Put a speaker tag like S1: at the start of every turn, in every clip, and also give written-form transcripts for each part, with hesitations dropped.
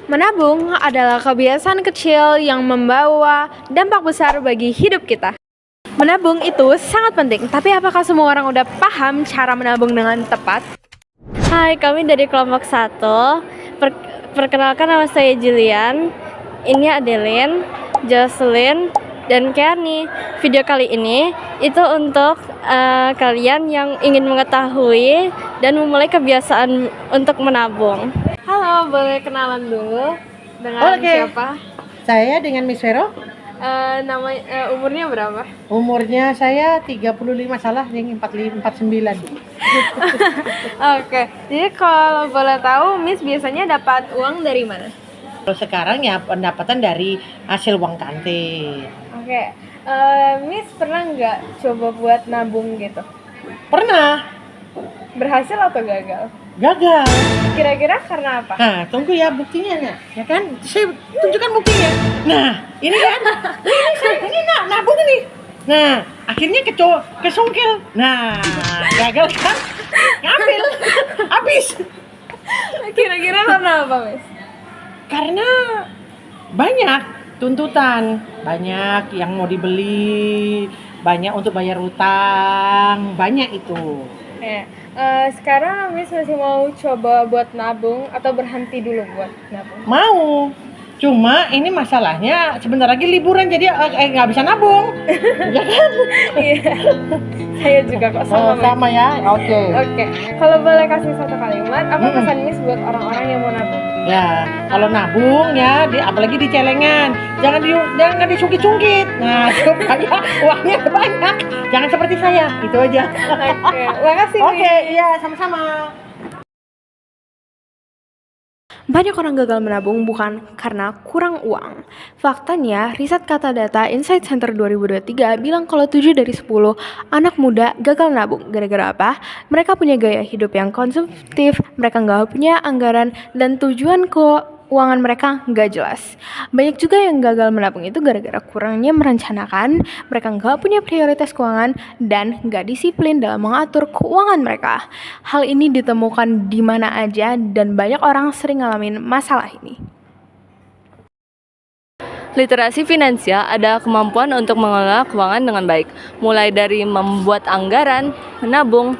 S1: Menabung adalah kebiasaan kecil yang membawa dampak besar bagi hidup kita. Menabung itu sangat penting, tapi apakah semua orang udah paham cara menabung dengan tepat?
S2: Hai, kami dari kelompok 1. Perkenalkan, nama saya Julian. Ini Adeline, Jocelyn, dan Kearney. Video kali ini itu untuk kalian yang ingin mengetahui dan memulai kebiasaan untuk menabung.
S1: Halo, boleh kenalan dulu dengan
S3: Oke.
S1: siapa?
S3: Saya dengan Miss Vero.
S1: Umurnya berapa?
S3: Umurnya saya 35, salah yang 49.
S1: Oke, jadi kalau boleh tahu, Miss biasanya dapat uang dari mana?
S3: Kalau sekarang ya pendapatan dari hasil uang kantin.
S1: Oke, Miss pernah nggak coba buat nabung gitu?
S3: Pernah
S1: Berhasil atau gagal?
S3: gagal.
S1: Kira-kira karena apa?
S3: Nah, tunggu ya buktinya ya kan? Saya tunjukkan buktinya. Nah, ini kan. Ini nabung nih. Nah, akhirnya kesungkil. Nah, gagal kan? Ngambil. Habis.
S1: Kira-kira karena apa, Miss?
S3: Karena banyak tuntutan, banyak yang mau dibeli, banyak untuk bayar utang, banyak itu.
S1: Sekarang Miss masih mau coba buat nabung atau berhenti dulu buat nabung?
S3: Mau, cuma ini masalahnya sebentar lagi liburan jadi nggak bisa nabung. Ya kan?
S1: Iya, saya juga kok sama, Miss.
S3: Sama ya, oke.
S1: Oke, kalau boleh kasih satu kalimat, apa pesan Miss buat orang-orang yang mau nabung?
S3: Ya, kalau nabung ya, apalagi di celengan, jangan disungkit-sungkit. Nah, supaya uangnya banyak. Jangan seperti saya, itu aja.
S1: Oke, makasih,
S3: Oke,
S1: Miss.
S3: iya sama-sama.
S1: Banyak orang gagal menabung bukan karena kurang uang. Faktanya, riset kata data Insight Center 2023 bilang kalau 7 dari 10 anak muda gagal nabung. Gara-gara apa? Mereka punya gaya hidup yang konsumtif, mereka nggak punya anggaran, dan tujuan keuangan mereka nggak jelas. Banyak juga yang gagal menabung itu gara-gara kurangnya merencanakan, mereka nggak punya prioritas keuangan, dan nggak disiplin dalam mengatur keuangan mereka. Hal ini ditemukan di mana aja dan banyak orang sering ngalamin masalah ini.
S2: Literasi finansial adalah kemampuan untuk mengelola keuangan dengan baik, mulai dari membuat anggaran, menabung,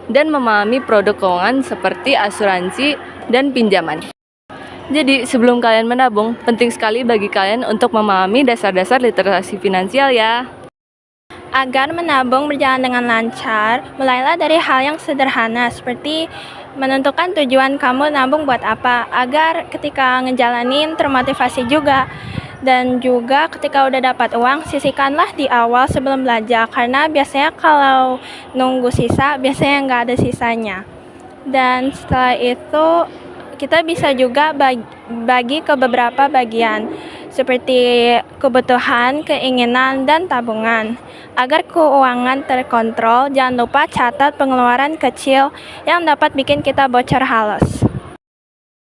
S2: dan memahami produk keuangan seperti asuransi dan pinjaman. Jadi, sebelum kalian menabung, penting sekali bagi kalian untuk memahami dasar-dasar literasi finansial ya.
S4: Agar menabung berjalan dengan lancar, mulailah dari hal yang sederhana seperti menentukan tujuan kamu nabung buat apa, agar ketika ngejalanin termotivasi juga. Dan juga ketika udah dapat uang, sisihkanlah di awal sebelum belanja, karena biasanya kalau nunggu sisa, biasanya nggak ada sisanya. Dan setelah itu, kita bisa juga bagi ke beberapa bagian, seperti kebutuhan, keinginan, dan tabungan. Agar keuangan terkontrol, jangan lupa catat pengeluaran kecil yang dapat bikin kita bocor halus.